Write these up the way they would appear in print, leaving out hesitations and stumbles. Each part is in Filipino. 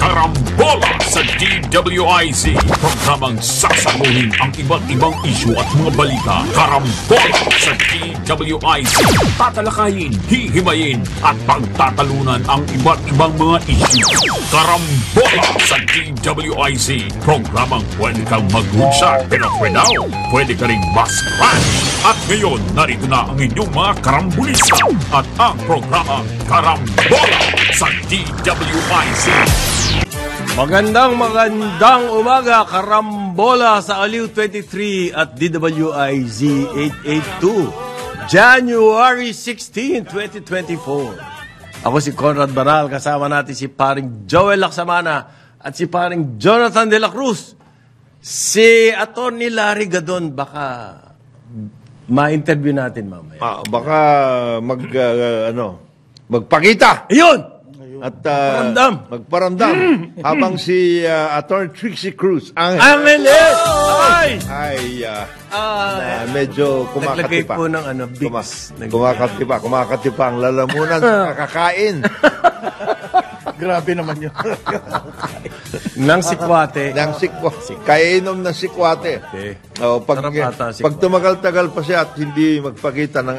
Karambola sa DWIZ. Programang sasaguhin ang iba't ibang isyu at mga balita. Karambola sa DWIZ. Tatalakayin, hihimayin at pagtatalunan ang iba't ibang mga isyu. Karambola sa DWIZ. Programang pwede kang mag-hoodshot pero for now, pwede ka rin mas-crash. At ngayon, narito na ang inyong mga karambulista at ang programa Karambola sa DWIZ. Magandang umaga, Karambola sa Aliw 23 at DWIZ 882, January 16, 2024. Ako si Conrad Banal, kasama natin si paring Joel Laksamana at si paring Jonathan De La Cruz. Si Atty. Larry Gadon, baka ma-interview natin mamaya. Baka magpakita. Ayun! At magparamdam. Habang si Atty. Trixie Cruz Angeles! medyo naglagay kumakatipa. po ng Vicks. Kumakatipa ang lalamunan sa kakakain. Grabe naman yun. Nang sikwate. Kainom ng sikwate. Okay. Pag tumagal-tagal pa siya at hindi magpakita ng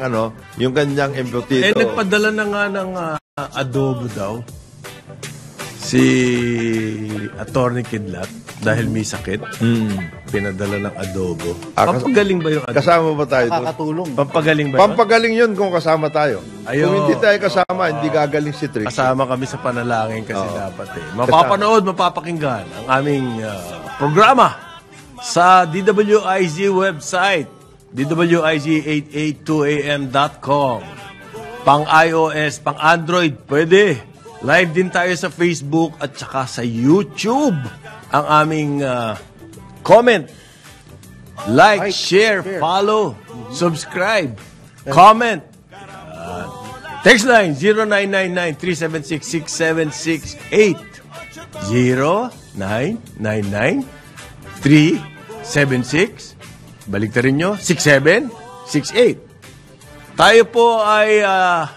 yung kanyang embutido. Nagpadala na nga ng adobo daw si Atty. Kidlat dahil may sakit. Pinadala ng adobo. Pampagaling ba yung adobo? Kasama ba tayo doon? Kakatulong. Pampagaling ba yun? Pampagaling yun kung kasama tayo. Ayun. Kung hindi tayo kasama, hindi gagaling si Trixie. Kasama kami sa panalangin kasi dapat mapapanood, mapapakinggan ang aming programa sa DWIZ website, DWIZ882am.com. Pang iOS, pang Android, pwede. Live din tayo sa Facebook at saka sa YouTube. Ang aming comment, like, share, follow, subscribe, comment. Text line 0999-376-6768. 0999-376, baliktarin nyo, 6768. Tayo po ay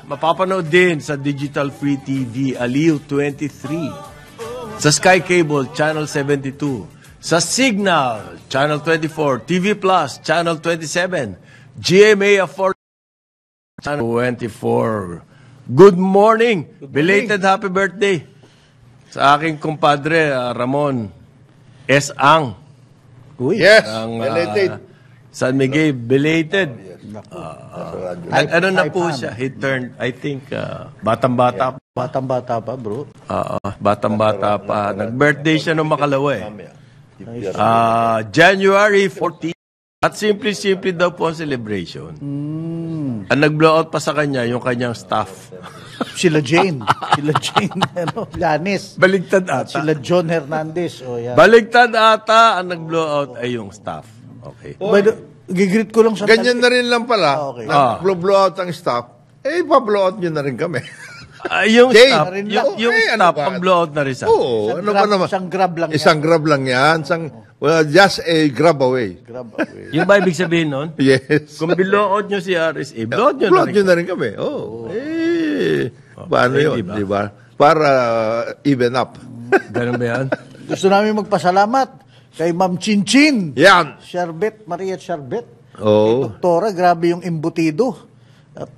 mapapanood din sa Digital Free TV Aliw 23, sa Sky Cable Channel 72, sa Signal Channel 24, TV Plus Channel 27, GMA Afford Channel 24. Good morning! Belated happy birthday sa aking kumpadre Ramon S. Ang. Yes, belated. San Miguel, belated. Ano na po siya? He turned, I think, batang-bata pa. Batang-bata pa, bro. Batang-bata pa. Nag-birthday siya nung makalawa eh. January 14. At simple-simple daw po ang celebration. Ang nag-blowout pa sa kanya, yung kanyang staff. Sila Jane. Lanis. Baligtad ata. At sila John Hernandez. Baligtad ata ang nag-blowout ay yung staff. Okay. Gigreet ko lang sa ganyan na rin lang pala. Okay. Nag-blow out ang staff. Pa-blow out nyo na rin kami. Yung Jane, staff, yung staff, pag-blow out na rin sa. Oo. Isang grab lang yan. Isang grab lang yan. Just a grab away. Yung ba ibig sabihin nun? Yes. Kung blow out nyo si RSA, blow out nyo Blow na out rin. nyo na rin kami. Paano yun? Diba? Para even up. Ganun ba yan? Gusto namin magpasalamat kay Ma'am Chinchin. Yan. Maria Sherbet. Oo. Doktora, grabe yung embutido. At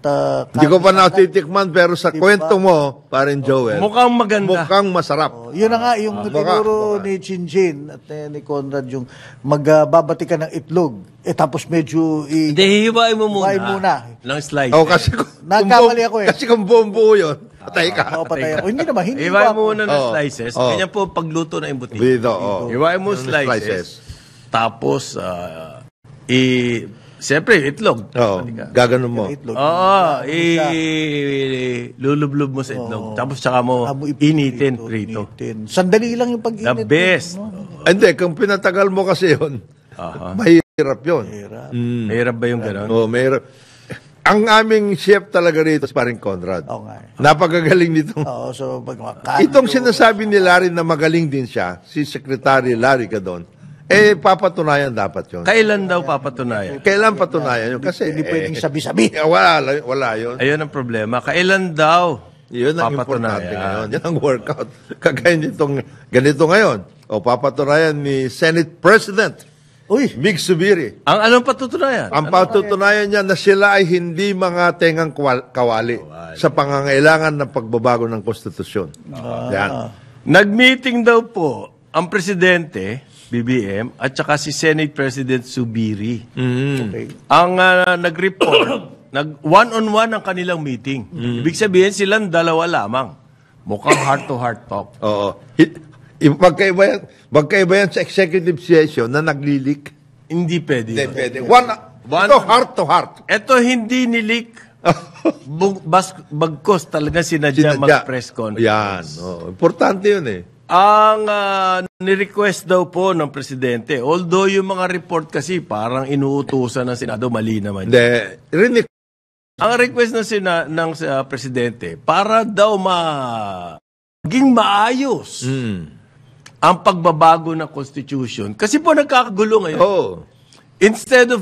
Hindi ko pa natitikman pero sa kwento mo, parin Joel, Mukhang maganda. mukhang masarap. Yun na nga, yung tinuro ni Chinchin at ni Conrad, yung magbabati ka ng itlog. Tapos medyo Hindi, hiwain mo muna. hiwain muna. Ng slice. Kasi Nagkamali ako eh. Kasi kung buong-buo yun, patay ka. Patay ako. Hindi naman, hindi Hiwain ba mo muna ng Oo. slices. Oo. Ganyan po pagluto ng embutido. Dito, Hiwain mo slices. Tapos, siyempre, itlog. Oo, gaganon mo. itlog? Lulublob mo sa itlog. Tapos saka mo initin, prito. Sandali lang yung The pag-init. best. Hindi, kung pinatagal mo kasi yun, mahirap yun. Mahirap ba yung gano'n? Oo, mahirap. Ang aming chef talaga rito, paring Conrad. Oo nga. Napakagaling nito. Oo, so pag Itong sinasabi ni Larry na magaling din siya, si Secretary Larry Gadon, papatunayan dapat yun. Kailan daw papatunayan? Kailan patunayan yun? Kasi hindi pwedeng sabi-sabi. wala yun. Ayun ang problema. Kailan daw Yun ang Papatunayan. importante ngayon. Yan ang workout. Kagaya nitong ganito ngayon. O papatunayan ni Senate President Uy, Mig Zubiri. Ang anong patutunayan? Ang patutunayan niya na sila ay hindi mga tengang kawali sa pangangailangan ng pagbabago ng konstitusyon. Yan. Nag-meeting daw po ang presidente, BBM, at saka si Senate President Zubiri. okay. Ang nag-report, one-on-one ang kanilang meeting. Ibig sabihin silang dalawa lamang. Mukhang heart-to-heart talk. Oo. Magkaiba yan sa executive session na naglilik. Hindi pwede. Hindi yun. pwede. One- Ito heart to heart. Ito hindi nilik. Bagkos talaga sinadya mag-press conference. Yan. Oh, importante yun eh. Ang ni-request daw po ng presidente, although yung mga report kasi parang inuutusan ng Senado, mali naman. Hindi. Ang request ng presidente, para daw maging maayos ang pagbabago ng Constitution. Kasi po nagkakagulo ngayon. Oh. Instead of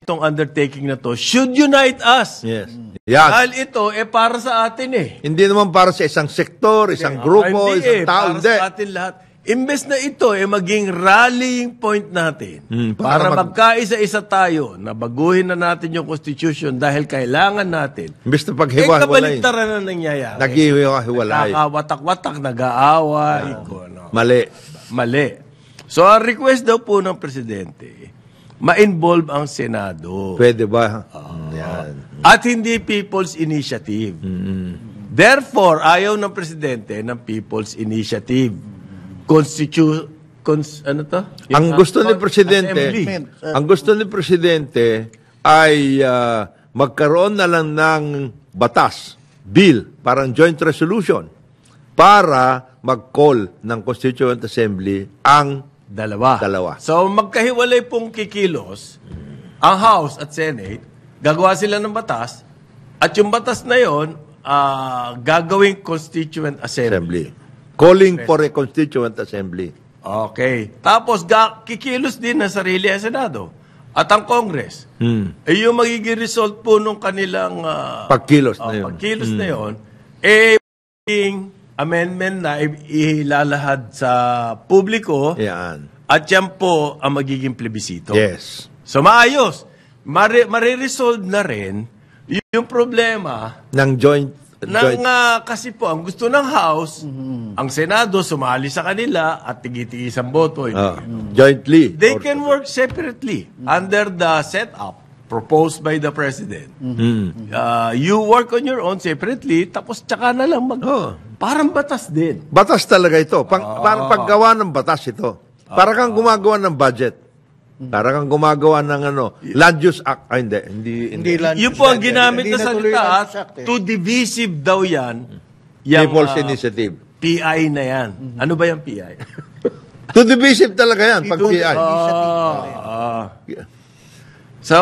itong undertaking na to, should unite us. Yes. Yan. Dahil ito, para sa atin eh. Hindi naman para sa isang sektor, isang grupo, Hindi isang tao. para sa atin lahat. Imbes na ito maging rallying point natin para magkaisa-isa tayo na baguhin na natin yung Constitution dahil kailangan natin. Imbes na paghiwa-hiwalay. Kabaliktaran na nangyayari. Naghihiwa-hiwalay. Nakakawatak-watak, nag-aaway. Mali. So, ang request daw po ng presidente, ma-involve ang Senado. Pwede ba? Yan. At hindi People's Initiative. Therefore, ayaw ng presidente ng People's Initiative. Ano to? Ang gusto ni presidente, Assembly. ang gusto ni presidente ay magkaroon na lang ng batas, bill, parang joint resolution para mag-call ng Constituent Assembly ang Dalawa. So, magkahiwalay pong kikilos ang House at Senate, gagawa sila ng batas, at yung batas na yon gagawing Constituent Assembly. Calling for a Constituent Assembly. Okay. Tapos, kikilos din ng sarili ang Senado at ang Congress. Yung magiging result po nung kanilang Pagkilos na yun. pagkilos na yun, magiging amendment na ilalahad sa publiko Yan. at yan po ang magiging plebisito. Yes. So, maayos. Mariresolve na rin yung problema Ng joint. kasi po, ang gusto ng House, ang Senado sumali sa kanila at tigitiis ang boto. Jointly. They can work separately under the setup proposed by the President. You work on your own separately, tapos tsaka na lang parang batas din. Batas talaga ito. Parang paggawa ng batas ito. Para kang gumagawa ng budget. Para kang gumagawa ng Land Use Act. Hindi. Yun po ang ginamit na Hindi natuloy salita. ang Land Use Act, Too divisive daw yan. People's Initiative. PI na yan. Ano ba yung PI? Too divisive talaga yan pag PI. So,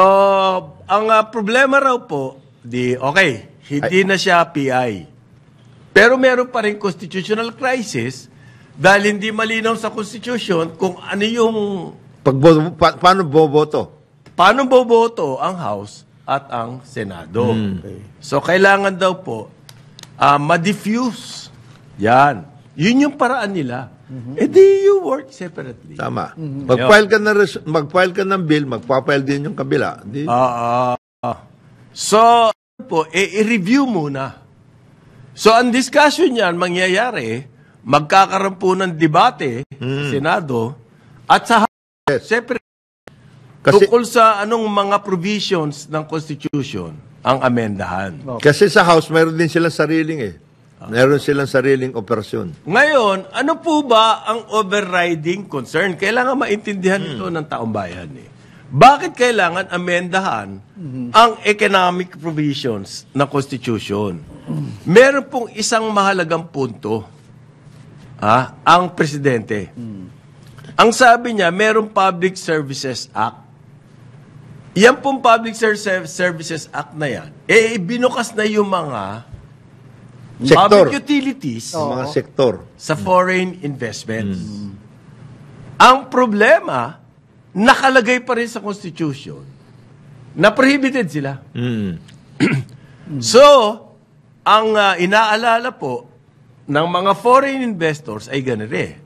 ang problema raw po, hindi na siya PI. Pero meron pa rin constitutional crisis dahil hindi malinaw sa Constitution kung ano yung Paano boboto? paano boboto ang House at ang Senado. So, kailangan daw po ma-diffuse. Yan. Yun yung paraan nila. Di you work separately. Tama. Mag-file ka ng bill, magpa-file din yung kabila. So, po, i-review muna. So, ang discussion yan, mangyayari, magkakaroon po ng debate sa Senado at sa House, separate. Kasi, Tukol sa anong mga provisions ng Constitution ang amendahan. kasi sa House, meron din silang sariling Meron silang sariling operasyon. Ngayon, ano po ba ang overriding concern? Kailangan maintindihan ito ng taong bayan. Bakit kailangan amendahan ang economic provisions ng Constitution? Meron pong isang mahalagang punto, ang presidente. Ang sabi niya, merong Public Services Act. Yan pong Public Services Act na yan, binukas na yung mga Sektor. public utilities Mga sektor. sa foreign investments. Ang problema, nakalagay pa rin sa Constitution na prohibited sila. So, ang inaalala po ng mga foreign investors ay ganire.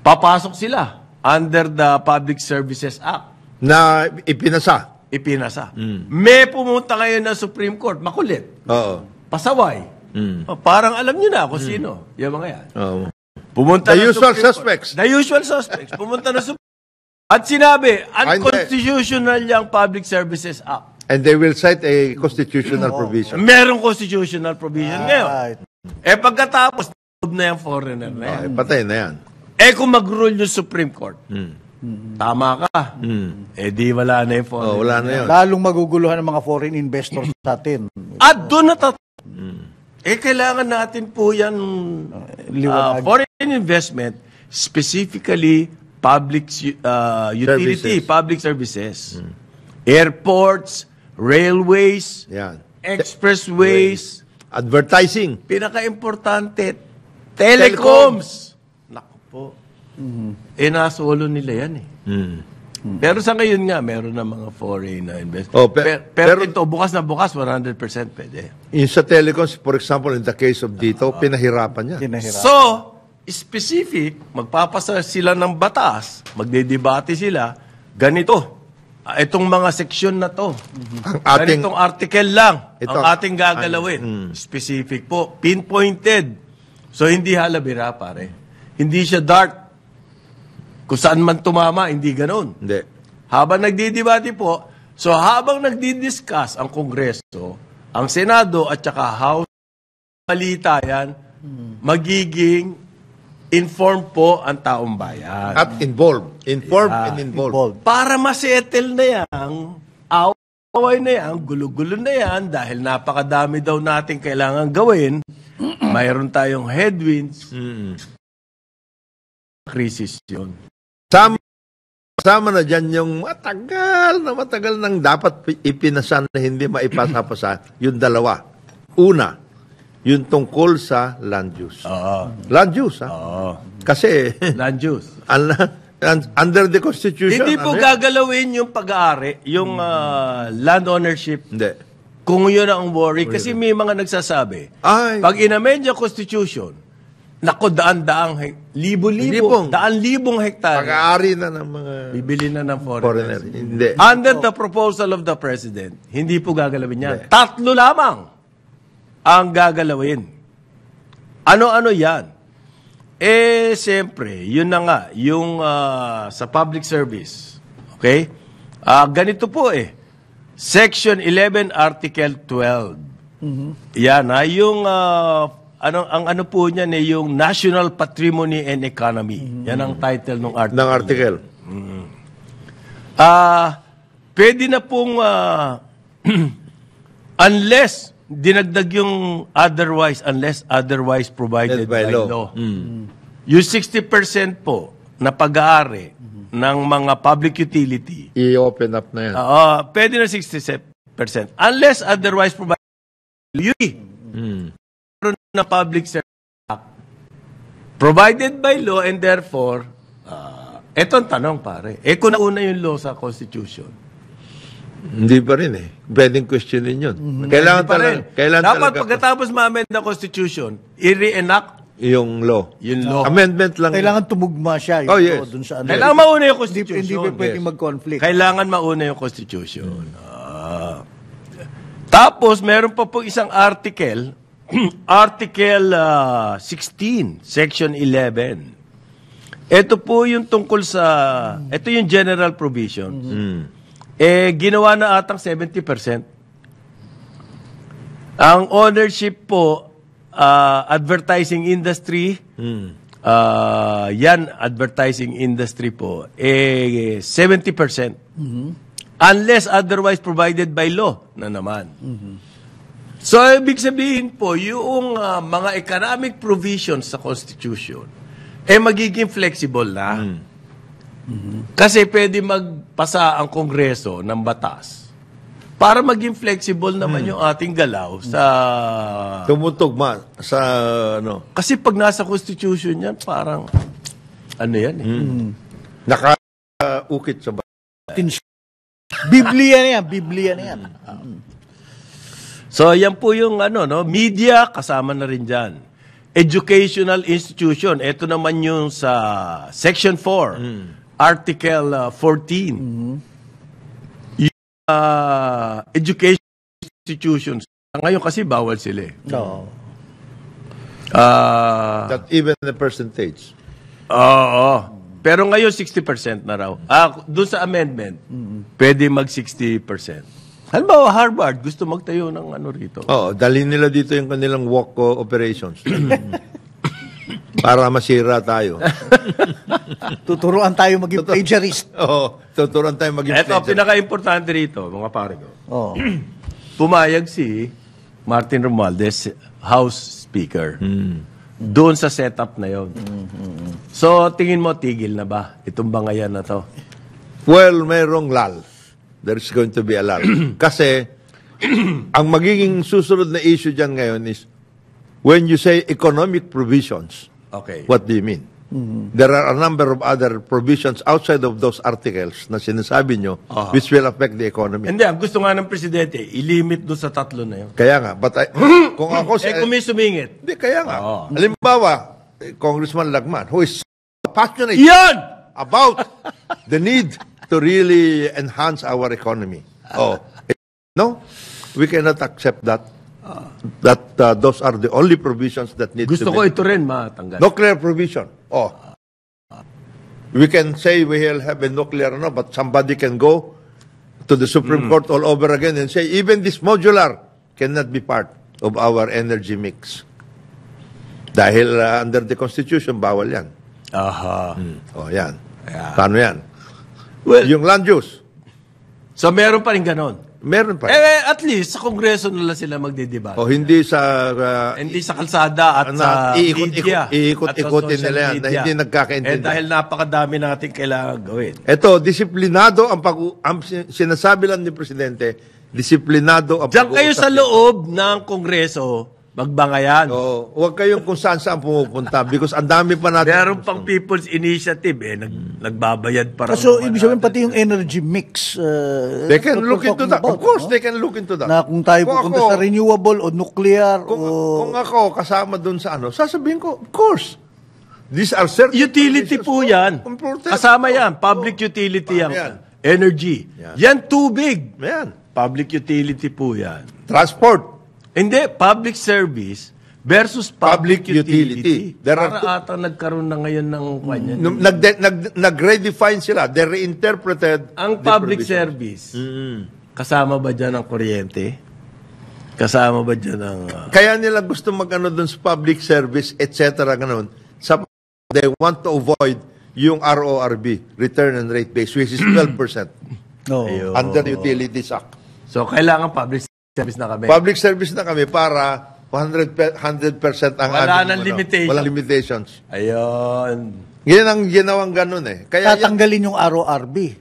Papasok sila under the Public Services Act. Na ipinasa. Ipinasa. May pumunta ngayon ng Supreme Court, makulit. Oo. Pasaway. Parang alam nyo na kung sino. Yung mga yan. Oo. Pumunta The ng usual Supreme suspects. Court. The usual suspects. Pumunta ng Supreme Court. At sinabi, hindi. unconstitutional yung Public Services Act. And they will cite a constitutional provision. Merong constitutional provision ngayon. Right. Pagkatapos, na yung foreigner na yan. Patay na yan. Kung mag-rule yung Supreme Court, tama ka. Di wala na yung foreigner. Wala na yun. Lalong maguguluhan ng mga foreign investors sa atin. At doon kailangan natin po yan Liwanag. foreign investment, specifically public utility, Services. public services. Airports, railways, Yan. expressways, Advertising. pinaka-importante, telecoms. Naku po. Nasolo nila yan eh. Pero sa ngayon nga, meron na mga foreign investors. Pero ito, bukas na bukas, 100% pwede. Yung sa telecoms, for example, in the case of dito, pinahirapan niya. Tinahirap. So, specific, magpapasa sila ng batas, magdedebate sila, ganito. Itong mga seksyon na to, Ang ating, ganitong article lang Ito. ang ating gagalawin. Specific po, pinpointed. So, hindi halabira, pare. Hindi siya dark. Kung saan man tumama, hindi ganon. hindi. Habang nagdidebate po, so habang nagdidiscuss ang Kongreso, ang Senado at saka House, balita yan, magiging informed po ang taong bayan. At involved. Informed and involved. Para masettle na yan, away na yan, gulo-gulo na yan, dahil napakadami daw natin kailangan gawin, mayroon tayong headwinds, crisis yun. Sama na dyan yung matagal nang dapat ipinasan na hindi maipasa-pasa, yung dalawa. Una, yung tungkol sa land use. Land use, ha? Kasi, Land use. under the Constitution, Hindi po gagalawin yung pag-aari, yung land ownership, Hindi. kung yun ang worry. Kasi may mga nagsasabi, Ay, pag inamend yung Constitution, nako, daan-daang, libo-libo, Libong. daan-libong hektarya, pag-aari na ng mga bibili na ng foreigner. foreigners. Hindi. Under the proposal of the President, hindi po gagalawin yan. Tatlo lamang ang gagalawin. Ano-ano yan? Siyempre, yun na nga, yung sa public service. Okay? Ganito po Section 11, Article 12. Yan yung ano po niyan yung National Patrimony and Economy. Yan ang title ng article. Ng article. Pwede na pong unless dinagdag yung unless otherwise provided by law. Yung 60% po na pag-aari ng mga public utility, I-open up na yan. pwede na 60%. Unless otherwise provided by law. Na public service act provided by law and therefore eto ang tanong pare. Kung nauna yung law sa Constitution, Hindi pa rin Pwedeng questionin yun. Kailangan pa rin. Kailangan Dapat talaga pagkatapos ma-amend na Constitution, i-reenact yung law. yung law. Amendment lang. Kailangan tumugma siya. Oh, yes. Dun sa Kailangan mauna yung Hindi Constitution. pwedeng mag-conflict. Kailangan mauna yung Constitution. Tapos, meron pa po isang article, Article 16, Section 11. Ito po yung tungkol sa, ito yung general provisions. Ginawa na atang 70%. Ang ownership po, advertising industry, yan, advertising industry po, 70%. Unless otherwise provided by law na naman. So, ibig sabihin po, yung mga economic provisions sa Constitution, magiging flexible na. Kasi pwede magpasa ang Kongreso ng batas para maging flexible naman yung ating galaw sa... Tumutugma sa Kasi pag nasa Constitution yan, parang yan nakaukit sa Biblia na yan. Biblia na yan. So, yan po yung media, kasama na rin dyan. Educational institution, ito naman yung sa Section 4, Article 14. Yung education institutions, ngayon kasi bawal sila eh. No. That even the percentage. Oo. Pero ngayon 60% na raw. Doon sa amendment, pwede mag 60%. Halimbawa, Harvard, gusto magtayo ng rito. Oo, dalhin nila dito yung kanilang walk operations. Para masira tayo. Tuturuan tayo maging plagiarist. Oo, tuturuan tayo maging Ito, pinaka-importante rito, mga pare ko. Oh. Pumayag si Martin Romualdez, House Speaker. Doon sa setup na yon. So, tingin mo, tigil na ba? Itong bangayan na to. Well, mayroong lal. There's going to be a lull. Kasi, ang magiging susunod na issue dyan ngayon is, when you say economic provisions, Okay. what do you mean? There are a number of other provisions outside of those articles na sinasabi nyo, which will affect the economy. Hindi, ang gusto nga ng presidente, ilimit doon sa tatlo na yun. Kaya nga, but kung ako Kung may sumingit. Hindi, kaya nga. Halimbawa, Congressman Lagman, who is passionate Yan! about the need to really enhance our economy. No, we cannot accept that. Those are the only provisions that need Gusto to ko be. ito rin matanggal. Nuclear provision. We can say we will have a nuclear, but somebody can go to the Supreme Court all over again and say even this modular cannot be part of our energy mix. Dahil under the Constitution, bawal yan. Aha. Yan. Paano yan? Well, Yung land use, so meron pa rin ganon. meron pa. At least, sa Kongreso nila sila magdidebate. Hindi sa... Hindi sa kalsada at sa media. Iikot-ikotin nila yan na hindi nagkakaintindihan. Dahil napakadami natin kailangan gawin. Ito, disiplinado ang sinasabi lang ni Presidente, disiplinado ang Diyan kayo sa loob ng Kongreso, magbangayan. Huwag kayong kung saan pumupunta because ang dami pa natin. Meron pang People's Initiative nagbabayad para. So, ibig sabihin pati yung energy mix. They can look into that. Of course, they can look into that. Na kung tayo pupunta sa renewable o nuclear kung ako kasama dun sa sasabihin ko, of course. These are certain Utility po yan. Kasama yan. Public utility yan. Energy. Yan tubig. Yan. Public utility po yan. Transport. Hindi, public service versus public utility. Para ata nagkaroon na ngayon ng kanya. Nag-redefine sila. They reinterpreted Ang the public provision. service, kasama ba dyan ang kuryente? Kasama ba dyan ang... Kaya nila gusto mag-ano dun sa public service, etc. Ganun. They want to avoid yung RORB, Return and Rate Base, which is 12% under the Utilities Act. So, kailangan public service na kami. Public service na kami para 100% ang Wala nang limitation. Walang limitations. Ayun. Yan ang ginawang ganun eh. Kaya tatanggalin yung RORB.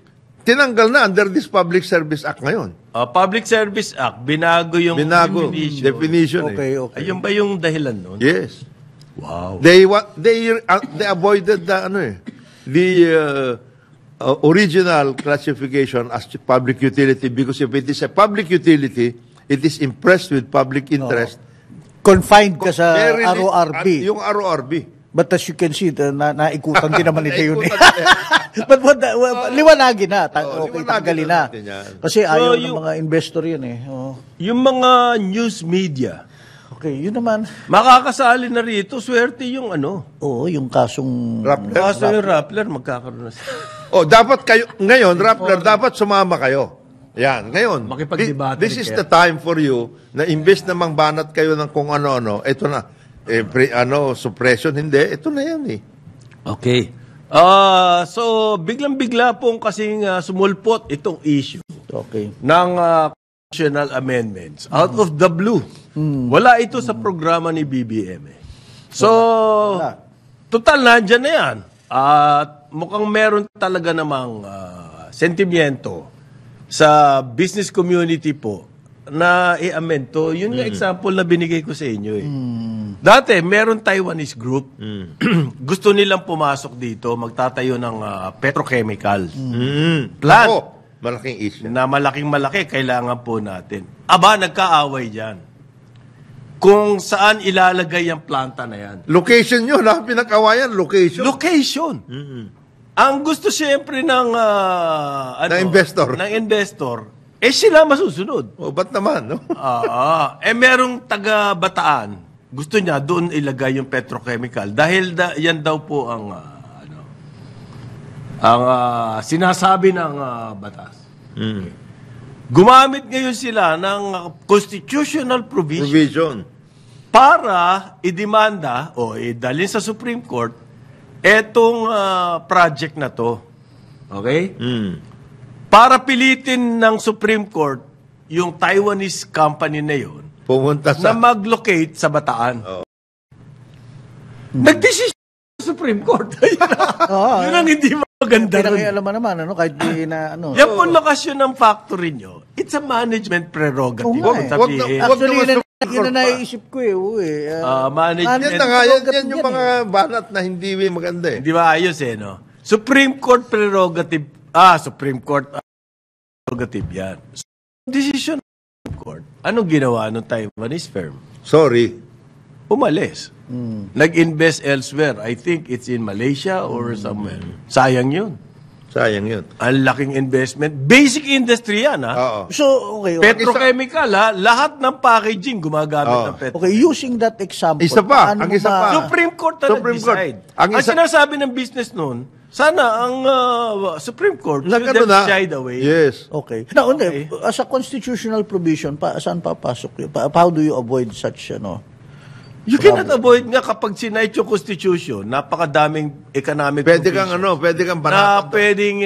tinanggal na under this Public Service Act ngayon. Public Service Act, binago yung definition. Okay. Ayun ba yung dahilan nun? Yes. Wow. They avoided the original classification as public utility because if it is a public utility, it is impressed with public interest. Confined ka sa RORB. Yung RORB. But as you can see, naikutan din naman nito yun. But liwanagin na. Okay, tanggalin na. Kasi ayaw ng mga investor yun eh. Yung mga news media, okay, yun naman. makakasali na rito, swerte yung Oo, yung kasong... Kaso yung Rappler, magkakaroon na dapat kayo, ngayon, Rappler, dapat sumama kayo. Yan, ngayon. Makipagdebate This is the time for you na imbes na mangbanat kayo ng kung ano-ano, ito na. Suppression, hindi. Ito na yan eh. Okay. So, biglang-bigla pong kasing sumulpot itong issue Okay. ng constitutional amendments. Out of the blue. Wala ito sa programa ni BBM. So, total, nandyan na yan. At mukhang meron talaga namang sentimiento sa business community po na i-amend to. Yun yung example na binigay ko sa inyo eh. Dati, meron Taiwanese group. Gusto nilang pumasok dito, magtatayo ng petrochemical plant. Malaking issue. na malaking-malaki, kailangan po natin. Aba, nagkaaway dyan. Kung saan ilalagay ang planta na yan. Location yun, ha? Pinag-awayan, location. Location. Ang gusto siyempre ng Ng investor. sila masusunod. Ba't naman, no? Merong taga Bataan. Gusto niya doon ilagay yung petrochemical dahil yan daw po ang sinasabi ng batas. Gumamit ngayon sila ng constitutional provision para idemanda o idalhin sa Supreme Court etong project na to. Okay? Para pilitin ng Supreme Court yung Taiwanese company na yun Pumunta na mag-locate sa Bataan. Nag-decision sa Supreme Court. Yun ang hindi maganda rin. Pinag-ialaman naman, kahit di na, Yan po lokasyon ng factory nyo. It's a management prerogative. Oo nga, Sabihin. Actually, yun na naiisip ko Management. Yan na nga, yan yung mga banat na hindi maganda eh. Hindi ba ayos no? Supreme Court prerogative. Supreme Court prerogative yan. Decision ng Supreme Court. Anong ginawa ng Taiwanese firm? Sorry. Umalis. Nag-invest elsewhere. I think it's in Malaysia or somewhere. Sayang yun. Sayang yun. Ang laking investment. Basic industry yan, Oo. So, okay. Petrochemical, lahat ng packaging gumagamit ng petrochemical. Okay, using that example. Isa pa, ang isa pa. Supreme Court na Supreme Court. nag-decide. Ang Ang isa- sinasabi ng business noon, sana ang Supreme Court should Nagano have na? shied away. Yes. Okay. Now, as a constitutional provision, saan papasok yun? How do you avoid such, You cannot avoid nga kapag sinight yung Constitution, napakadaming economic Pwede provisions kang na banatan. pwedeng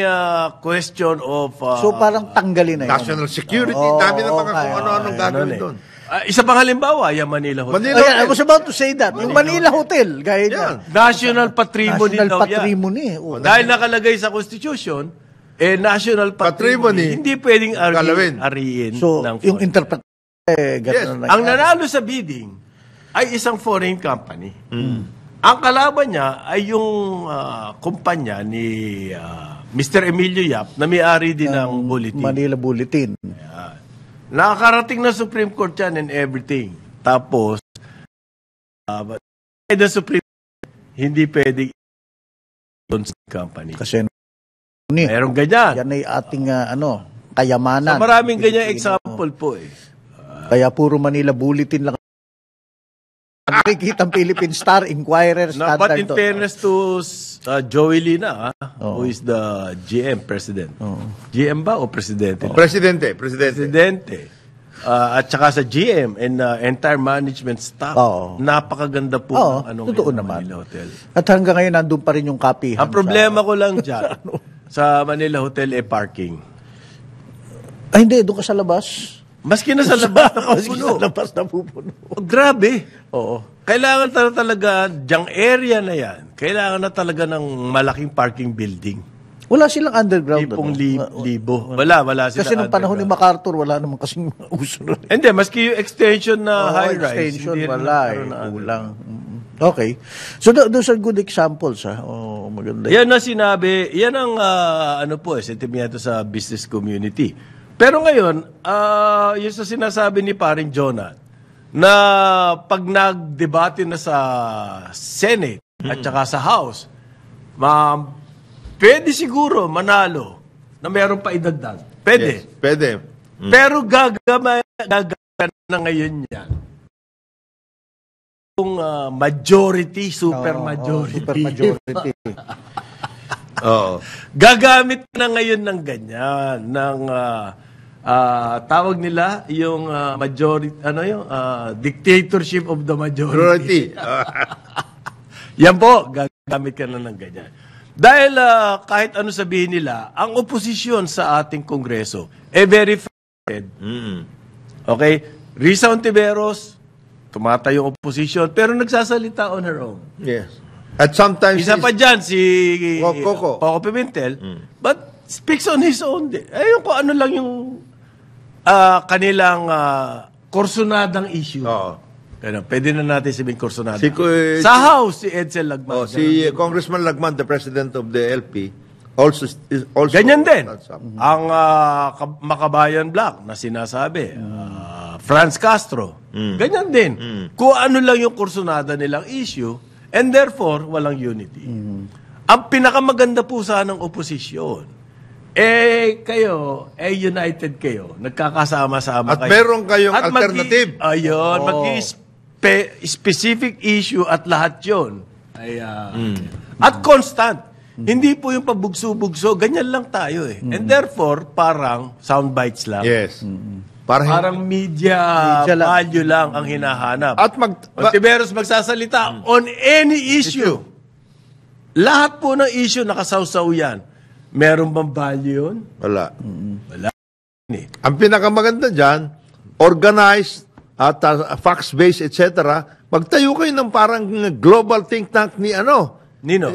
question of So, parang tanggalin na yun. National security, dami ng mga kung ano-anong gagawin doon. isa pang halimbawa, yung Manila Hotel. Manila I was about to say that. Yung Manila Hotel, gaya niya. National Patrimony National daw yan. Patrimony. Dahil nakalagay sa Constitution, national patrimony, Patrimony. hindi pwedeng Galawin. ariin So, ng yung foreign. interpretation, Yes. Ang nanalo sa bidding ay isang foreign company. Ang kalaban niya ay yung kumpanya ni Mr. Emilio Yap na may-ari din ng Bulletin. Manila Bulletin. Nakakarating na Supreme Court yan and everything. Tapos, the Supreme Court, hindi pwedeng doon sa company. Kasi Merong ganyan. yan ay ating kayamanan. Sa maraming ganyan example po Kaya puro Manila Bulletin lang. Nakikita ang Philippine Star, Inquirer, No, but Standard. in fairness to Joey Lina, who is the GM president. GM ba o presidente? Presidente. Presidente. At saka sa GM and entire management staff. Oo. Napakaganda po Oo, ng totoo ngayon, naman. Manila Hotel. At hanggang ngayon, nandun pa rin yung kapihan. Ang problema ko lang dyan, sa Manila Hotel, parking. Ay, hindi. Doon ka sa labas. Maski na sa labas na Maski sa labas na pupuno. Grabe. Oo. Kailangan talaga, dyang area na yan, kailangan na talaga ng malaking parking building. Wala silang underground. Tipong libo. Wala sila. Kasi nung panahon ni MacArthur, wala naman kasing uso nun. Hindi, maski yung extension na high-rise. Extension, hindi rin wala nagkaroon ng kulang. Okay. So, those are good examples, maganda. Yan na sinabi, yan ang sentimiento sa business community. Pero ngayon, yung sa sinasabi ni paring Jonah, na pag nagdebate na sa Senate at saka sa House, pwede siguro manalo na meron pa idagdag. Pwede. Yes, pwede. Pero gagama na ngayon yan. Yung majority, super majority. Super majority. Oo. Gagamit na ngayon ng ganyan, ng tawag nila yung majority, dictatorship of the majority. Yan po, gagamit ka na ng ganyan. Dahil kahit ano sabihin nila, ang oposisyon sa ating Kongreso, very frustrated. Okay? Risa Ontiveros, tumatayo yung opposition, pero nagsasalita on her own. Yes. At sometimes Isa pa dyan, si Coco Pimentel, but speaks on his own. Ayun ko, ano lang yung kanilang kursunadang issue. Oo. Ano, pwede na natin sabihin kursunada. Si sa House, si Edsel Lagman. si Congressman Lagman, the president of the LP, also Ganyan din. stands up. Ang Makabayan Black na sinasabi, Franz Castro. Ganyan din. Kung ano lang yung kursunada nilang issue, and therefore, walang unity. Ang pinakamaganda po sanang oposisyon, kayo, united kayo, nagkakasama-sama At kayo. meron kayong At alternative. specific issue at lahat yun. At constant. Hindi po yung pabugso-bugso. Ganyan lang tayo eh. And therefore, parang sound bites lang. Yes. Parang media value lang ang hinahanap. At Ontiveros magsasalita on any issue. Lahat po ng issue nakasawsaw yan. Meron bang value yun? wala. Wala. Ang pinakamaganda dyan, organized at facts-based, etc. Magtayo kayo ng parang global think tank ni Nino?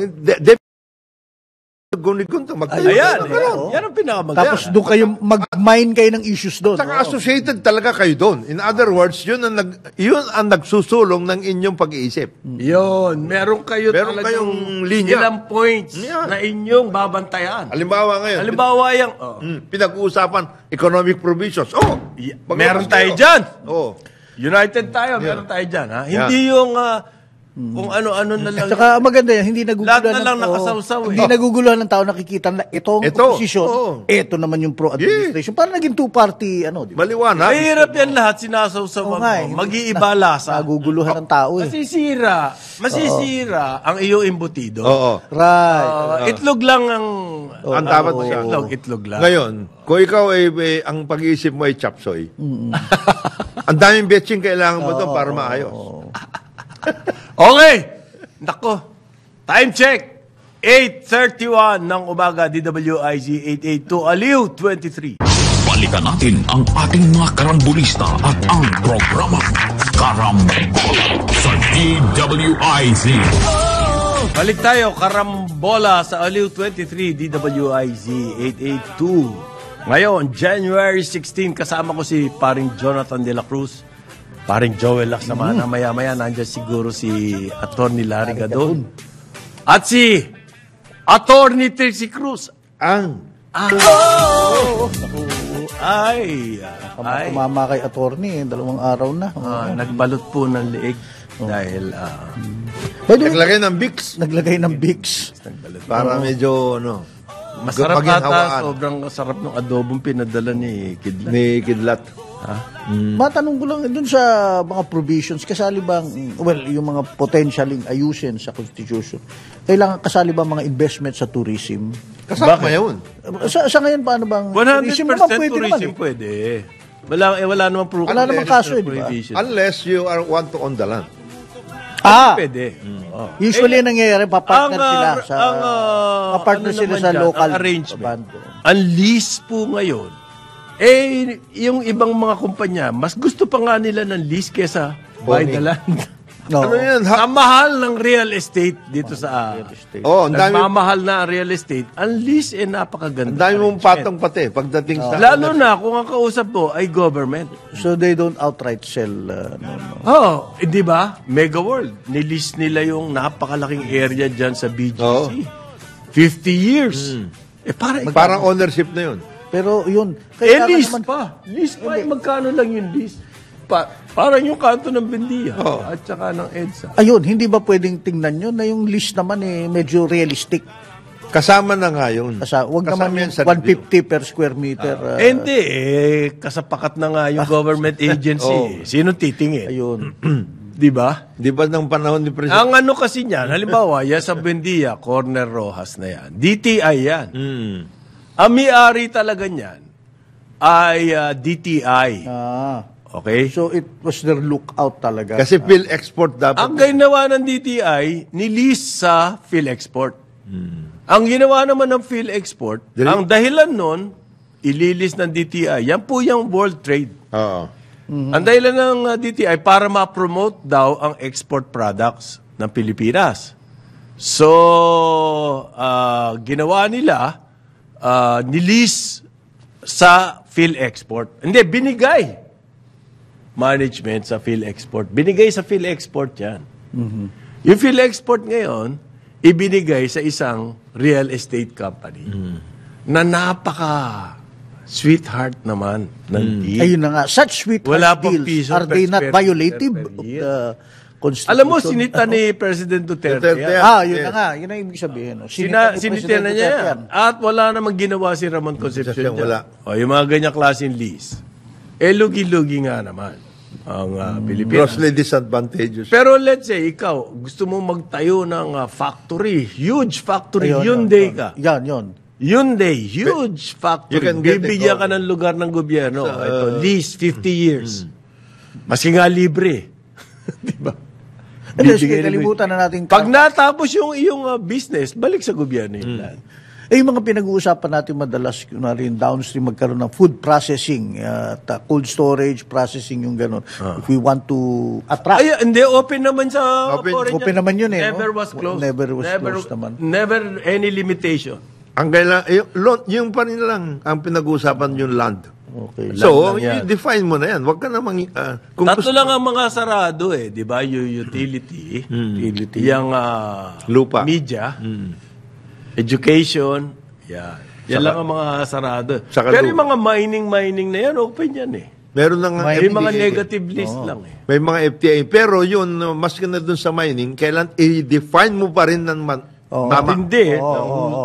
Magtayo kayo. Yan ang pinakamaganda. Tapos doon kayo mag-mine kayo ng issues doon. Saka associated talaga kayo doon. In other words, yun ang nagsusulong ng inyong pag-iisip. Yun. Meron Meron kayong linya. ilang points na inyong babantayan. Halimbawa ngayon, yung pinag-uusapan economic provisions. meron tayo dyan. United tayo, Yeah. meron tayo dyan. Ha? Hindi yung kung ano-ano na lang. At saka maganda yan, hindi naguguluhan Lahat na lang nakasawsaw Hindi naguguluhan ng tao nakikita na itong opposition, ito naman yung pro-administration. Parang naging two-party, di ba? Maliwanag. Mahirap yan lahat, sinasawsaw mo. Mag-iiba lasa. Naguguluhan ng tao eh. Masisira ang iyong embutido. Right. Itlog lang ang Dapat siya. Itlog lang. Ngayon, kung ikaw ang pag-iisip mo ay chapsoy, ang daming betching kailangan mo doon para maayos. Okay. Nako. Time check. 8:31 ng umaga, DWIZ 882, Aliw 23. Balikan natin ang ating mga karambulista at ang programa Karambola sa DWIZ. Balik tayo, Karambola sa Aliw 23, DWIZ 882. Ngayon, January 16, kasama ko si paring Jonathan De La Cruz. Paring Joel Laksamana, maya-maya nandiyan siguro si Atty. Larry Gadon. At si Atty. Trixie Cruz. Umama kay attorney, 2 araw na. Nagbalot po ng leeg dahil By the way, Naglagay ng Vicks naglagay ng Vicks. para medyo, masarap maginhawaan. ata, sobrang sarap ng adobong pinadala ni Kidlat. Ni Kidlat. Matanong ko lang dun sa mga provisions, kasali bang, yung mga potentialing ayusin sa Constitution, kailangan kasali ba mga investment sa tourism? Kasama yun. Sa ngayon, paano bang 100% tourism naman pwede. Wala namang Wala namang kaso, di ba? Unless you want to own the land. Pwede. Usually nangyayari, papartner sila sa papartner ano sila naman sa dyan, local ang arrangement. bando. Ang lease po ngayon, yung ibang mga kumpanya, mas gusto pa nga nila ng lease kesa buy the land. No. Ano yan? Ang mahal ng real estate dito sa... Ang dami, Nagmamahal na ang real estate. Ang lease napakaganda. ang dami mong patong pati pagdating sa... Lalo na kung ang kausap mo ay government. So they don't outright sell. Di ba? Mega World. Nilease nila yung napakalaking area dyan sa BGC. 50 years. Parang ownership na yun. Pero yun. Lease pa. Lease pa. Magkano lang yung lease? Parang yung kanto ng Bendia at saka ng EDSA. Ayun, hindi ba pwedeng tingnan yun na yung list naman medyo realistic? Kasama na nga yun. Huwag Kasama naman yan yung sa review. 150 per square meter. Hindi. Kasapakat na nga yung government agency. Sino titingin? Ayun. Di ba? Di ba ng panahon ni President? Ang ano kasi niyan, halimbawa, yan sa Bendia, Corner Rojas na yan. DTI yan. Ang may-ari talaga niyan ay DTI. Okay? So it was their lookout talaga. Kasi PhilExport dapat. Ang ginawa ng DTI, nilease sa PhilExport. Ang ginawa naman ng PhilExport, ang dahilan nun, ililis ng DTI. Yan po yung World Trade. Oo. Ang dahilan ng DTI para ma-promote daw ang export products ng Pilipinas. So, ginawa nila, nilease sa PhilExport. Hindi, binigay management sa PhilExport. Binigay sa PhilExport yan. Yung PhilExport ngayon, ibinigay sa isang real estate company na sweetheart naman ng deal. Ayun na nga, such sweetheart Wala pang deals, piso are they not per violative per of year. the Constitution? Alam mo, sinita ni President Duterte. Duterte. yan. Yun na nga, yun ang ibig sabihin. No? Sinita ni niya Presidente yan. Duterte yan. At wala namang ginawa si Ramon Concepcion. Wala. O, yung mga ganyang klaseng lease. Lugi-lugi nga naman ang Pilipinas. Grossly disadvantageous. Pero let's say, ikaw, gusto mo magtayo ng factory, huge factory, Hyundai ka. Yun. Hyundai, huge factory. You can get Bibigyan it, ka ng lugar ng gobyerno. Ito, lease, 50 years. Maski nga libre. Di ba? Sige, kalimutan na natin. Pag natapos yung iyong business, balik sa gobyerno yun lang. Yung mga pinag-uusapan natin madalas, kunwari yung downstream, magkaroon ng food processing, cold storage, processing, yung gano'n. If we want to attract. Ay, hindi, open naman sa foreign. Open naman yun eh. Never no? was closed. Never was closed naman. Never any limitation. Ang yung pa rin lang ang pinag-uusapan yung land. Okay. So, Land lang yan. define mo na yan. Huwag ka namang... kung Tatlo gusto- lang ang mga sarado di ba? Yung utility, yung Lupa. media, education, yan lang ang mga sarado. Saka Pero yung mga mining na yan, open yan Meron na nga May mga FTA. negative list lang May mga FTA. Pero yun, mas ka na dun sa mining, kailan i-define mo pa rin ng tama. Hindi.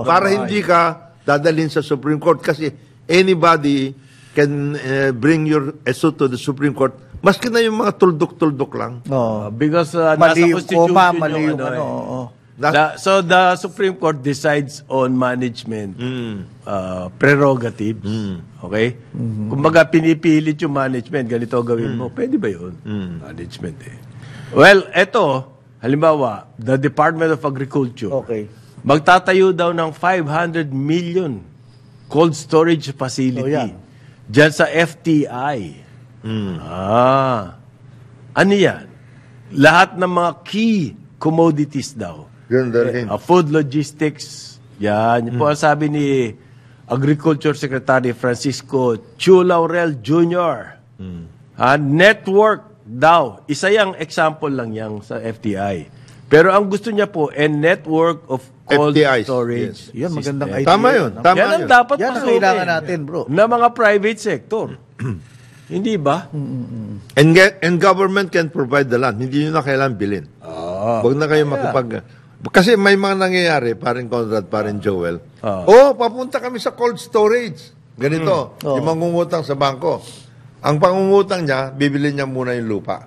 Para hindi ka dadalhin sa Supreme Court. Kasi anybody can bring your suit to the Supreme Court. Maski na yung mga tuldok-tuldok lang. Because Mali nasa yung constitution koma, mali yung So the Supreme Court decides on management prerogatives. Okay? Kumbaga pinipilit yung management, ganito gawin mo. Pwede ba yun? Management Well, eto, halimbawa, the Department of Agriculture. Okay. Magtatayo daw ng 500 million cold storage facility. yan. Diyan sa FTI. Ano yan? Lahat ng mga key commodities daw. Yun dahil. Food logistics. Yan. Yan po ang sabi ni Agriculture Secretary Francisco Chu Laurel Jr. Network daw. Isa yung example lang yan sa FTI. Pero ang gusto niya po, a network of cold FTIs, storage. yes. Yan, magandang system. idea. Tama yun. Tama Yan ang yun. dapat Yan ang pasukin. kailangan natin, bro. Na mga private sector. Hindi ba? And government can provide the land. Hindi nyo na kailangan bilhin. Huwag na kayo makipag... Kasi may mga nangyayari, parin Conrad, parin Joel. Papunta kami sa cold storage. Ganito, yung mangungutang sa bangko. Ang pangungutang niya, bibili niya muna yung lupa.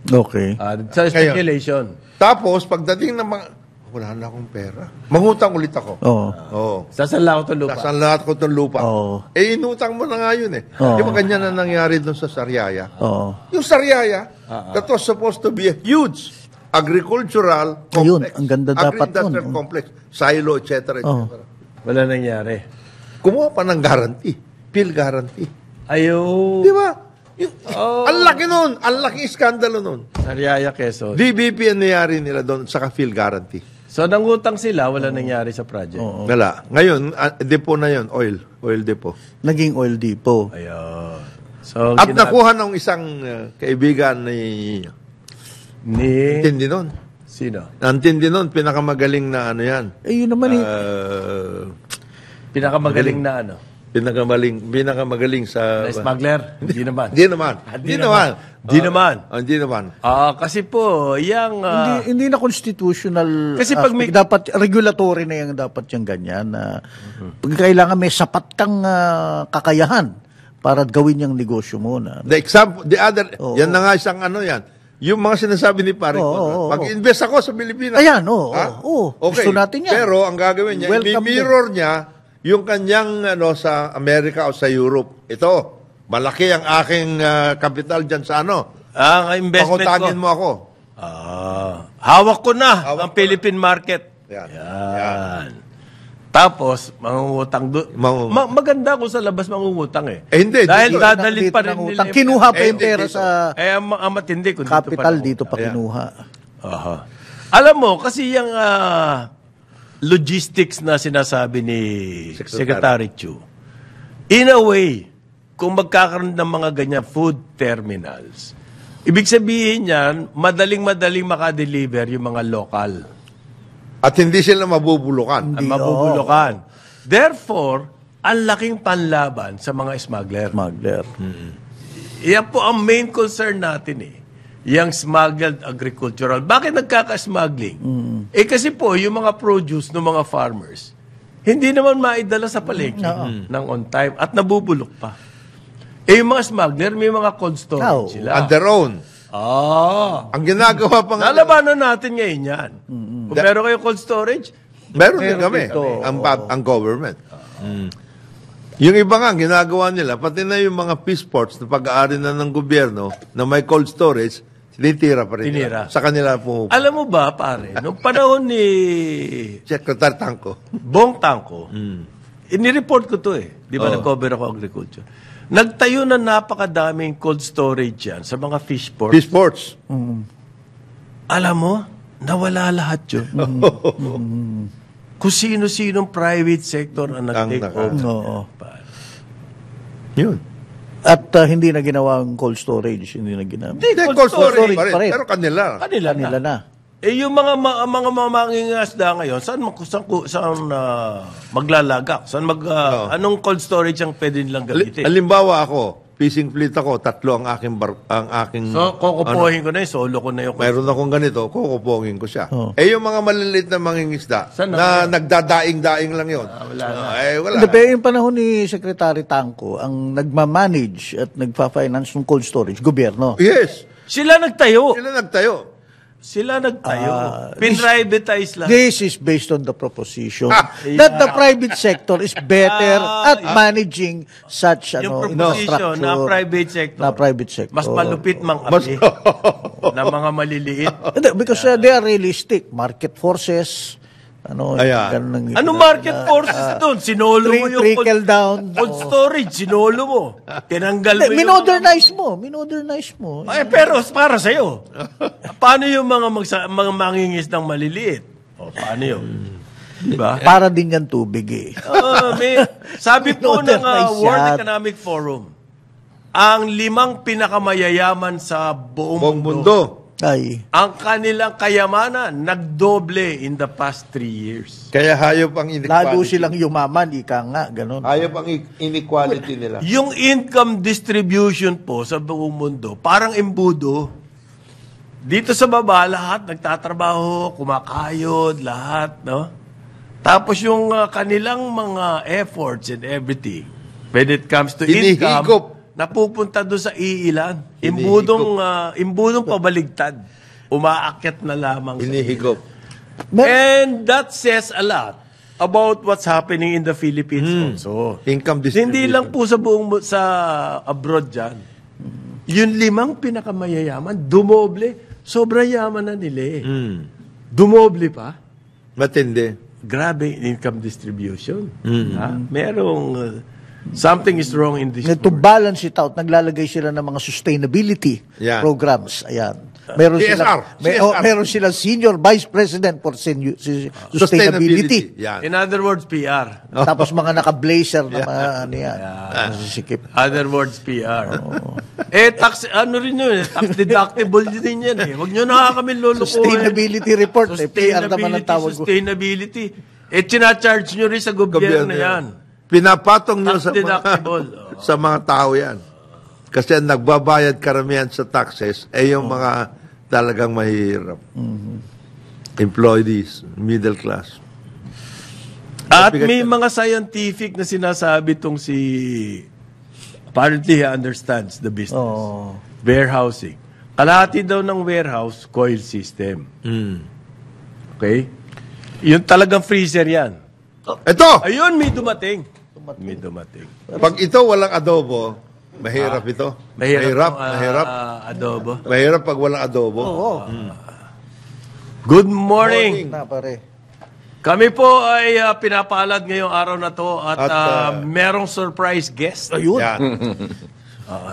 Okay. Sa speculation. Tapos, pagdating na wala na akong pera. Mangutang ulit ako. Sasanla ko ito lupa. Saan lahat ko itong lupa? Inutang mo na nga yun Di ba ganyan na nangyari doon sa Sariaya? Yung Sariaya, that was supposed to be a huge agricultural complex. Ayun, ang ganda dapat Agri-industrial nun. complex. Silo, etc. Wala nangyari. Kumuha pa ng guarantee. Field guarantee. Ayaw. Di ba? Ang laki nun. Ang laki iskandalo nun. Sariaya, Quezon. DBP ang nangyari nila doon sa field guarantee. So, nangutang sila, wala nangyari sa project. Wala. Ngayon, depo na yon, oil. Oil depo. Naging oil depot. Ayun. So, At nakuha ng isang kaibigan ni Antindi nun. Sino? Antindi nun, pinakamagaling na ano yan. Yun naman Pinakamagaling na ano? Pinakamagaling sa... Na smuggler? Hindi naman. Hindi naman. Hindi naman. Hindi naman. Kasi po, yung... hindi na constitutional Kasi pag may- dapat regulatory na yung dapat yung ganyan na kailangan may sapat kang kakayahan para gawin yung negosyo mo na. The other, yan na nga isang ano yan. Yung mga sinasabi ni Paring Conrad, mag-invest ako sa Pilipinas. Ayan, Ha? Gusto natin yan. Pero ang gagawin niya, Welcome i-mirror niya yung kanyang sa Amerika o sa Europe. Ito, malaki ang aking kapital dyan sa ang investment Pakutangin ko. mo ako. Hawak ko na ang Philippine market. Yan. Tapos, mangungutang doon. Maganda kung sa labas mangungutang hindi. Dahil Dito, dadalhin pa rin ng nila. utang. Kinuha pa yung Hindi, pera dito. sa ang matindi kung capital dito dito pa kinuha. Alam mo, kasi yung logistics na sinasabi ni Secretary Chu, in a way, kung magkakaroon ng mga ganyan food terminals, ibig sabihin yan, madaling makadeliver yung mga local. At hindi sila mabubulukan. Hindi. Mabubulukan. Therefore, ang laking panlaban sa mga smuggler. Smuggler. Yan po ang main concern natin eh. Yung smuggled agricultural. Bakit nagkaka-smuggling? Kasi po, yung mga produce ng mga farmers, hindi naman maidala sa palengke ng on time at nabubulok pa. Yung mga smuggler, may mga cold storage sila. On their own. Ang ginagawa pa nga. Lalabanan natin ngayon yan. Kung meron kayo cold storage, Meron din kami. dito. Ang government. Yung iba nga, ginagawa nila, pati na yung mga peace ports na pag-aari na ng gobyerno na may cold storage, tinitira pa rin. Tinira. Sa kanila po. alam mo ba, pare, nung panahon ni Secretary Tanco. Bong Tangko, inireport ko to eh. Di ba nag-cover ako agriculture? Nagtayo na napakadaming cold storage yan sa mga fish ports. Peace ports. Alam mo, nawala lahat yun. Kung sino-sinong private sector ang nag-take over. Oo. Yun. At hindi na ginawa ang cold storage. Hindi na ginawa. Hindi, Hindi, cold cold storage storage pa rin. pa rin. Pero kanila. Kanila na. Nila na. Yung mga mangingasda ngayon, saan maglalagak? Anong cold storage ang pwede nilang gamitin? Halimbawa ako, fishing fleet ako, 3 ang aking So, kukupuhin ko na yung solo ko na yung Mayroon akong ganito, kukupongin ko siya. Oh. Yung mga maliliit na mangingisda, Saan na nagdadaing-daing lang yun. wala na. Wala. Hindi, pero yung panahon ni Secretary Tanco, ang nagmamanage at nagpa-finance ng cold storage, gobyerno. Yes. Sila nagtayo. Sila nagtayo. Pinrivatize lang. This is based on the proposition that the private sector is better at managing such Yung infrastructure. proposition na private sector. Na private sector. Mas malupit mang api na mga maliliit. Hindi, because they are realistic. Market forces. Ayan. Ano market forces doon? Sinolo mo yung trickle down. cold storage. Sinolo mo. Tinanggal mo yung... Minodernize mo. Pero para sa'yo. Paano yung mga mangingis ng maliliit? Paano yun? Diba? Para din yan tubig eh. Sabi po ng Modernize World yan. Economic Forum, ang 5 pinakamayayaman sa buong mundo, Ay. ang kanilang kayamanan nagdoble in the past 3 years. Kaya hayop ang inequality. Lalo silang yumaman, ika nga, ganun. Hayop ang inequality nila. Yung income distribution po sa buong mundo, parang embudo. Dito sa baba, lahat nagtatrabaho, kumakayod, lahat, no? Tapos yung kanilang mga efforts and everything, when it comes to Hinihigop. income, napupunta doon sa iilan. Imbudong pabaligtad. Umaakyat na lamang. Hinihigop. And that says a lot about what's happening in the Philippines also. Income distribution. Hindi lang po sa abroad dyan. Yung 5 pinakamayayaman, dumoble. Sobrang yaman na nila eh. Dumoble pa. Matindi. Grabe income distribution. Merong something is wrong in this To balance it out, naglalagay sila ng mga sustainability Yan. programs. Ayan. Meron CSR. silang meron silang senior vice president for sustainability. Yan. In other words, PR. Tapos mga naka-blazer na mga ano yan. Sikip. Other words, PR. Tax, ano rin yun, tax deductible din yan eh. Huwag nyo na kami lulukuhin. Sustainability report. PR naman ang tawag ko. Sustainability. Sinacharge nyo rin sa gobyerno yan. Pinapatong nyo Tax deductible. sa mga tao yan. Kasi ang nagbabayad karamihan sa taxes ay yung mga talagang mahirap. Employees, middle class. At may mga scientific na sinasabi tong si apparently he understands the business. Warehousing. Kalahati daw ng warehouse, coil system. Okay? Yung talagang freezer yan. Ito! Ayun, may dumating. May dumating. Pag ito walang adobo, mahirap ito. Mahirap. Adobo. Mahirap pag walang adobo. Good morning. Na pare. Kami po ay pinapalad ngayong araw na to at At, merong surprise guest. Ayun. Yan.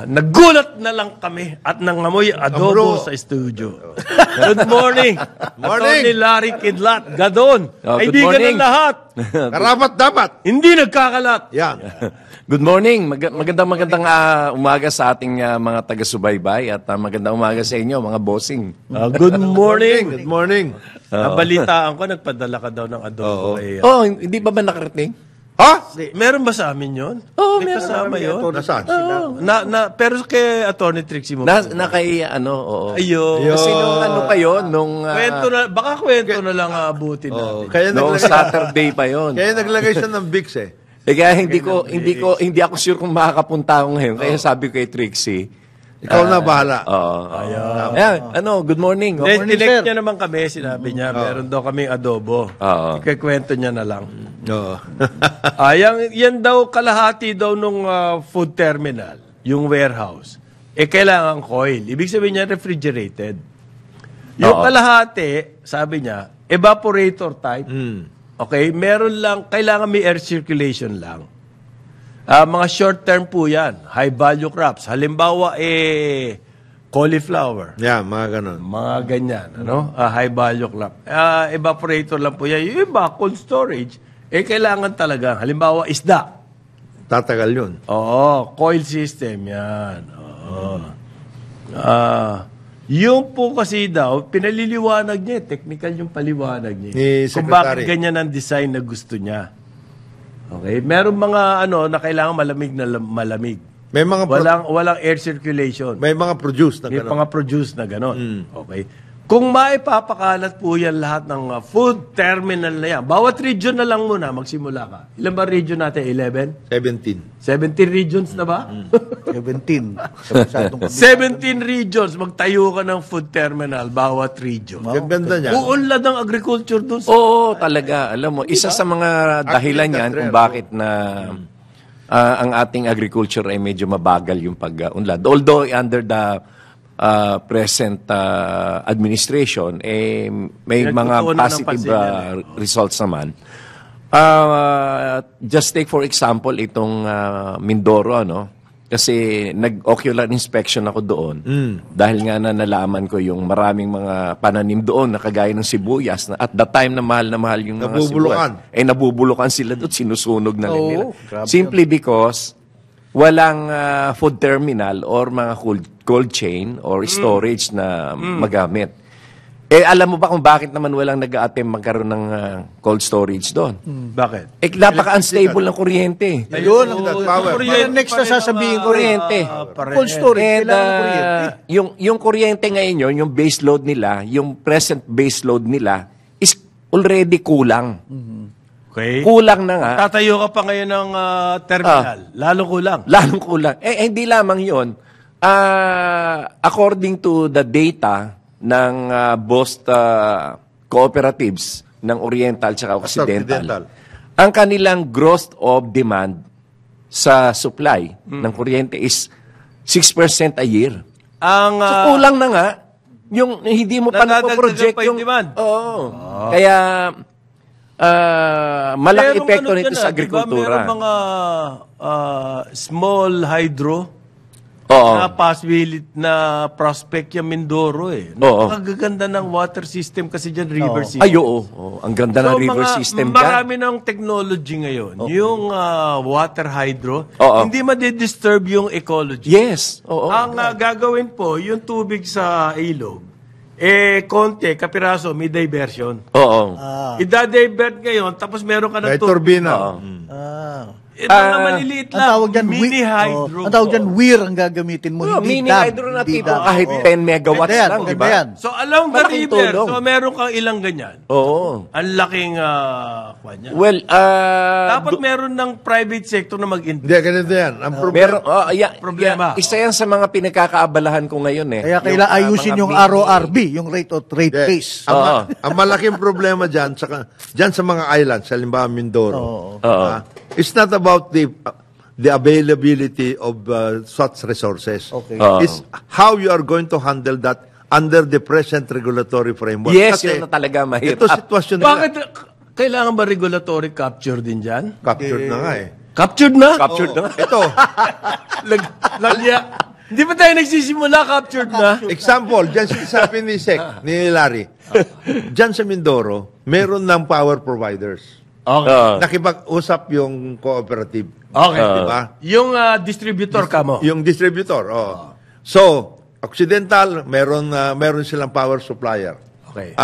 Nagulat na lang kami at nangamoy adobo sa studio. Good morning. Morning. Attorney Larry Kidlat, Gadon. Oh, good Kaibigan morning. ng lahat. Karapat dapat. Hindi nagkakalat. Yan. Good morning. Magandang umaga sa ating mga taga-subaybay at magandang umaga sa inyo, mga bossing. Good morning. Good morning. Nabalitaan ko, nagpadala ka daw ng adobo. Hindi ba nakarating? Ha? Meron ba sa amin yun? Oo, May meron. kasama yun? Nasaan? Pero kay Attorney Trixie mo. Kay oo. Ayun. Kasi nung pa yun, Baka kwento na lang abutin natin. Kaya nung naglagay, Saturday pa yun. kaya naglagay siya ng Vicks eh. Kaya hindi ako sure kung makakapunta ako ngayon. Kaya sabi ko kay Trixie, Ikaw na bahala. Ayan, good morning. morning, Tinect sir. niya naman kami, sinabi niya, meron daw kaming adobo. Oo. Ikikwento niya na lang. Oo. Yan daw, kalahati daw nung food terminal, yung warehouse, kailangan coil. Ibig sabihin niya, refrigerated. Yung kalahati, sabi niya, evaporator type. Okay, meron lang, kailangan may air circulation lang. Mga short term po yan, high value crops. Halimbawa, cauliflower. Yan, mga ganon. Mga ganyan, high value crop. Evaporator lang po yan. Yung iba, cold storage, kailangan talaga. Halimbawa, isda. Tatagal yun. Oo, coil system yan. Oo. Yung po kasi daw, pinaliliwanag niya, technical yung paliwanag niya. Ni Kung bakit Secretary. ganyan ang design na gusto niya. Okay, meron mga na kailangan malamig na malamig. May mga Walang air circulation. may mga produce na May ganon. mga produce na gano'n. Okay. Kung maipapakalat po yan lahat ng food terminal na yan, bawat region na lang muna, magsimula ka. Ilan ba region natin? 11? 17. 17 regions na ba? 17. Masyadong 17 regions, magtayo ka ng food terminal, bawat region. Ang ganda niya. Uunlad ang agriculture doon. Oo, talaga. Alam mo, isa sa mga dahilan yan kung bakit na ang ating agriculture ay medyo mabagal yung pag-unlad. Although under the present administration, may mga Pinagtutuunan ng positive pansin results naman. Just take for example itong Mindoro, kasi nag-ocular inspection ako doon. Dahil nga nalaman ko yung maraming mga pananim doon na kagaya ng sibuyas na at the time na mahal yung mga Nabubulukan. sibuyas. Nabubulukan sila doon, sinusunog na nila. grabe Simply because walang food terminal or mga cold chain or storage na magamit. Alam mo ba kung bakit naman walang nag-a-attempt magkaroon ng cold storage doon? Bakit? Napaka-unstable ng kuryente. Ayun, power. Parang next na sasabihin ko rin. Kuryente. Cold storage, And, kailangan ng kuryente. yung kuryente ngayon yun, yung base load nila, yung present base load nila, is already kulang. Okay. Kulang na nga. Tatayo ka pa ngayon ng terminal. Lalong kulang. Lalong kulang. Hindi lamang yun. According to the data ng both cooperatives ng Oriental at Occidental, ang kanilang growth of demand sa supply ng kuryente is 6% a year. Ang So kulang na nga yung hindi mo pa Nadadagdagan napoproject pa yung yung demand. Oo. Kaya malaki merong epekto ano nito dyan, sa Diba, agrikultura. merong mga small hydro Oo. na possibility na prospect yung Mindoro Oo. Nakagaganda ng water system kasi dyan, river system. Ay, oo. Ang ganda ng river system dyan. marami ng technology ngayon. Yung water hydro, Oo. hindi madidisturb yung ecology. Yes. Oo. Ang gagawin po, yung tubig sa ilog, konti, kapiraso, may diversion. Oo. Ida-divert ngayon, tapos meron ka ng May turbina. Mga maliliit Ang lang, tawag dyan, mini hydro. ang tawag dyan, weir ang gagamitin mo. Hindi Mini dam. hydro na Hindi tipo dam. kahit Oo. 10 megawatts Maganda yan, lang, di maganda ba? yan. So, along the Malaking river, tulong. so meron kang ilang ganyan. Oo. Ang laking kanya. Well, Dapat meron ng private sector na mag-invest. Hindi, ganito yan. Ang problema. meron, Problema. isa yan sa mga pinagkakaabalahan ko ngayon eh. Kaya kailangan ayusin mga yung mini- RORB, yung rate of rate base. Ang malaking problema dyan sa mga islands, halimbawa Mindoro, it's not about the availability of such resources. Okay. It's how you are going to handle that under the present regulatory framework. Yes, Kasi yun na talaga mahirap. ito sitwasyon nila. Bakit kailangan ba regulatory capture din dyan? Captured na nga eh. Captured na? Captured na. Ito, Hindi pa tayo nagsisimula, captured na. example, dyan sinasabi ni Sec, ni Larry. Dyan sa Mindoro, meron ng power providers. Okay. Nakipag-usap yung cooperative. Okay. Diba? Yung distributor ka mo. Yung distributor. So, Occidental, meron silang power supplier. Okay.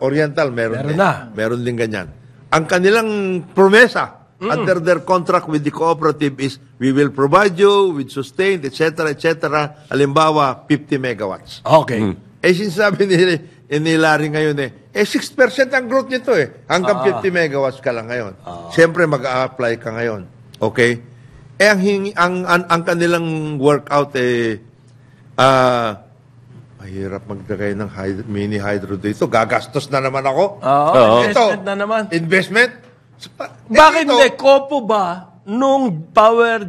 Oriental, meron Meron din. na. Meron din ganyan. Ang kanilang promesa under their contract with the cooperative is, we will provide you with sustained, etc., etc., halimbawa, 50 megawatts. Okay. Sinasabi ni Larry ngayon 6% ang growth nito hanggang 50 megawatts ka lang ngayon. Siyempre, mag-a-apply ka ngayon. Okay? Ang kanilang workout mahirap maglagay ng mini hydro dito. Gagastos na naman ako. Investment na naman. Investment? Bakit hindi? Kopo ba nung power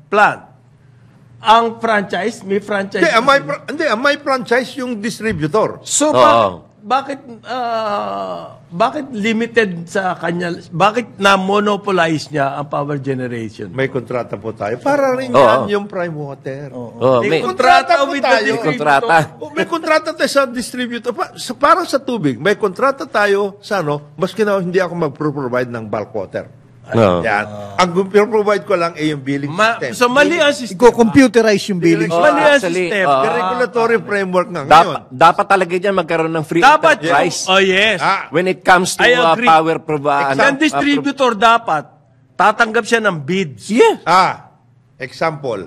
plant? Ang franchise? May franchise? May franchise yung distributor. So, bakit limited sa kanya? Bakit na-monopolize niya ang power generation? May kontrata po tayo. Para rin yan yung prime water. May kontrata with the tayo. distributor. Kontrata. May kontrata tayo sa distributor. Para sa tubig, may kontrata tayo sa maski na hindi ako mag-provide ng bulk water. Yan. Ang provide ko lang yung billing system. So, mali ang system. Iko-computerize yung billing. Mali ang Actually, system. The regulatory framework nga ngayon. Dapat talaga dyan magkaroon ng free Dapat enterprise. Oh, yes. When it comes to I agree. power provider. Ang distributor dapat tatanggap siya ng bids. Yeah. Example.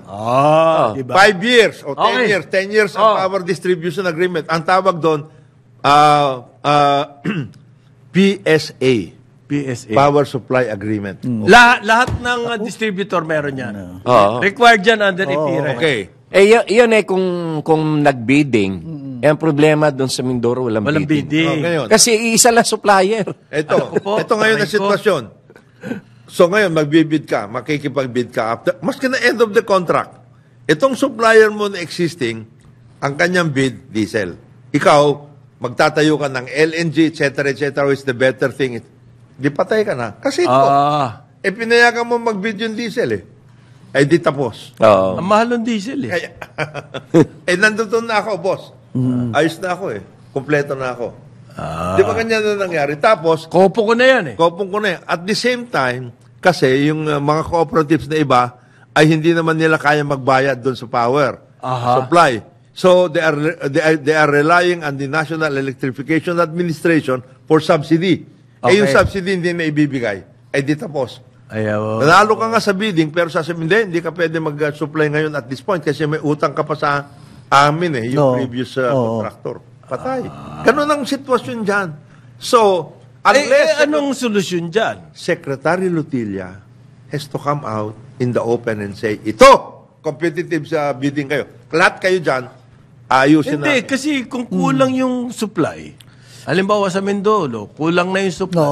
Diba? 5 years o 10 Okay. years. 10 years ang power distribution agreement. Ang tawag doon, PSA. PSA. Power Supply Agreement. Lahat ng distributor meron yan. Required yan under EPIRA. Okay. Yun kung nag-bidding, ang problema doon sa Mindoro, walang bidding. bidding. Ngayon, Kasi isa lang supplier. ito ngayon na sitwasyon. So ngayon, magbibid ka, makikipag-bid ka after, maski na end of the contract. Itong supplier mo na existing, ang kanyang bid, diesel. Ikaw, magtatayo ka ng LNG, etc., which is the better thing. Di patay ka na. Kasi ito, pinayagan mo mag-bid yung diesel Ay, di tapos. Ang mahal ng diesel Nandun na ako, boss. Ayos na ako Kompleto na ako. Di ba ganyan na nangyari? Tapos, Kopo ko na yan kopong ko na yan. At the same time, kasi yung mga cooperatives na iba, ay hindi naman nila kaya magbayad doon sa power supply. So, they are relying on the National Electrification Administration for subsidy. Yung subsidy hindi na ibibigay. Di tapos. Ayaw. Nanalo ka nga sa bidding, pero sasabihin, hindi ka pwede mag-supply ngayon at this point kasi may utang ka pa sa amin yung previous contractor. Patay. Ganun ang sitwasyon dyan. So, unless... Anong solusyon dyan? Secretary Lutilla has to come out in the open and say, ito, competitive sa bidding kayo. Lahat kayo dyan, ayusin Hindi, natin. kasi kung kulang yung supply, halimbawa sa Mindoro, kulang na yung supply.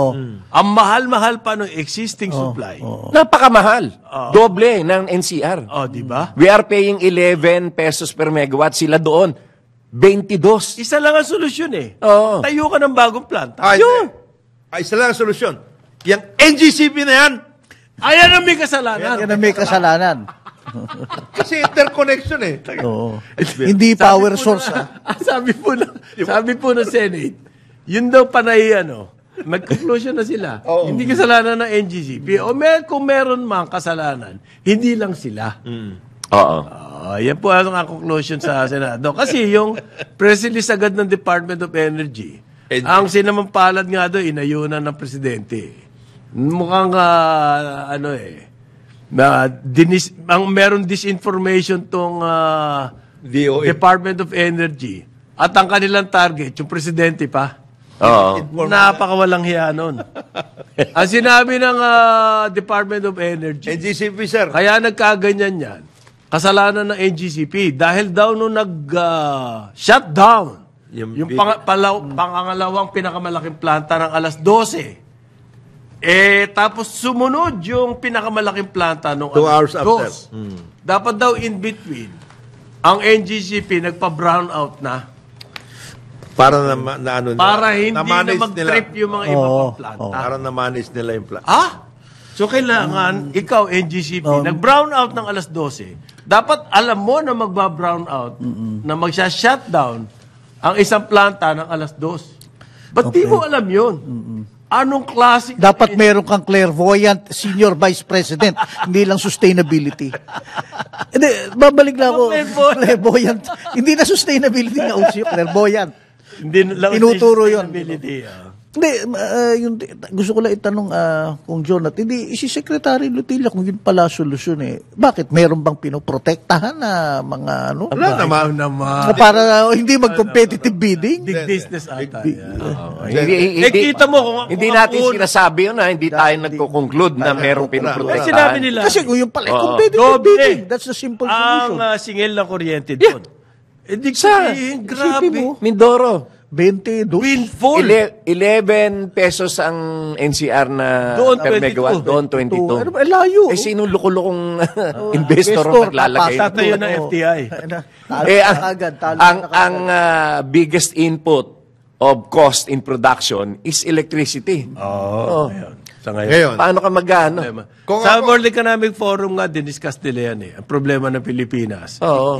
Ang mahal-mahal pa ng existing supply. Napakamahal. Doble ng NCR. Di ba? We are paying 11 pesos per megawatt. Sila doon, 22. Isa lang ang solusyon Oo. Tayo ka ng bagong planta. Yun! Isa lang ang solusyon. Yung NGCP na yan, Ayan ang may kasalanan. Yan ang may kasalanan. kasi interconnection Hindi power source. Sabi po ng Senate, yun daw panay, mag-conclusion na sila. Hindi kasalanan ng NGCP. Kung meron mang kasalanan, hindi lang sila. Oo. Yan po ang conclusion sa Senado. Kasi yung press release agad ng Department of Energy, ang sinamampalad nga doon, inayunan ng Presidente. Mukhang, meron disinformation tong DOE. Department of Energy. At ang kanilang target, yung Presidente pa. Oo. Napakawalang hiya nun. Ang sinabi ng Department of Energy, NGCP, sir. kaya nagkaganyan yan, kasalanan ng NGCP dahil daw nung nag-shutdown yung pangalawang pinakamalaking planta ng alas 12. Tapos sumunod yung pinakamalaking planta nung 2 hours after. Dapat daw in between, ang NGCP nagpa-brown out na Para para hindi na na-manage mag-trip yung mga ibang planta. Para na-manage nila yung plan. So, kailangan, ikaw, NGCP, nag-brown out ng alas 12, dapat alam mo na magba-brown out, na magsha-shutdown ang isang planta ng alas 2. Ba't di mo alam yun? Anong klase? Dapat meron kang clairvoyant senior vice president, hindi lang sustainability. Hindi, babalik lang ako. Clairvoyant. Hindi na sustainability na uso yung clairvoyant. Hindi lang Tinuturo yun. sustainability, Hindi, gusto ko lang itanong kung Jonathan, hindi, si Secretary Lutilla kung yun pala solusyon bakit? Meron bang pinoprotektahan na mga ano? Wala naman. Para hindi mag-competitive bidding? Big business ata. Hindi, Kita mo kung hindi natin sinasabi yun, hindi tayo nagko-conclude na merong pinoprotektahan. sinabi nila. Kasi kung yun pala, competitive Doble. bidding, that's the simple solution. Ang singil ng kuryente doon. Hindi sabihin, grabe. Isipin mo. Mindoro. 22. Windfall. 11 pesos ang NCR na Doon, per 22. megawatt. Doon, 22. Ano ba, layo. Sino loko-lokong investor ang naglalagay? Tatayo ng FTI. Ang biggest input of cost in production is electricity. Oo. Sa ngayon. Ngayon, Paano ka mag-ano? Kung Sa ako- World Economic Forum nga, diniscuss nila yan. Ang problema ng Pilipinas. Oo.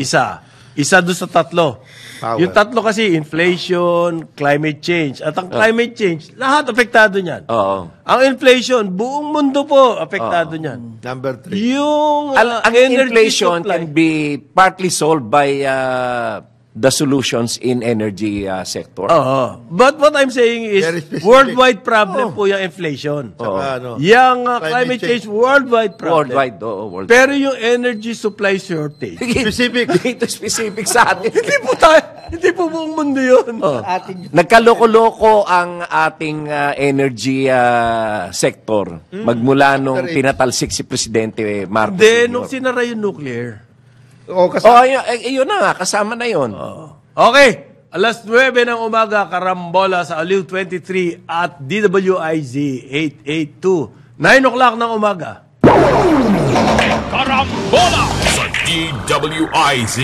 Isa doon sa tatlo. Power. Yung tatlo kasi, inflation, climate change. At ang climate change, lahat apektado niyan. Oo. Ang inflation, buong mundo po apektado niyan. number 3. Yung Ang energy inflation supply, can be partly solved by the solutions in energy sector. Oo. But what I'm saying is, Very specific. worldwide problem po yung inflation. Saka, ano, Yung climate climate change. change, worldwide problem. Worldwide, oo. Worldwide. Pero yung energy supply shortage, Specific. Dito specific sa atin. hindi po buong mundo yun. Ating Nagkaloko-loko ang ating energy sector magmula nung pinatalsik si Presidente Marcos. Then, nung Sr. sinara yung nuclear. O, kasi Ayun na nga, kasama na yun. Okay, alas 9 ng umaga, karambola sa Aliw 23 at DWIZ 882. 9 o'clock ng umaga. Karambola sa DWIZ.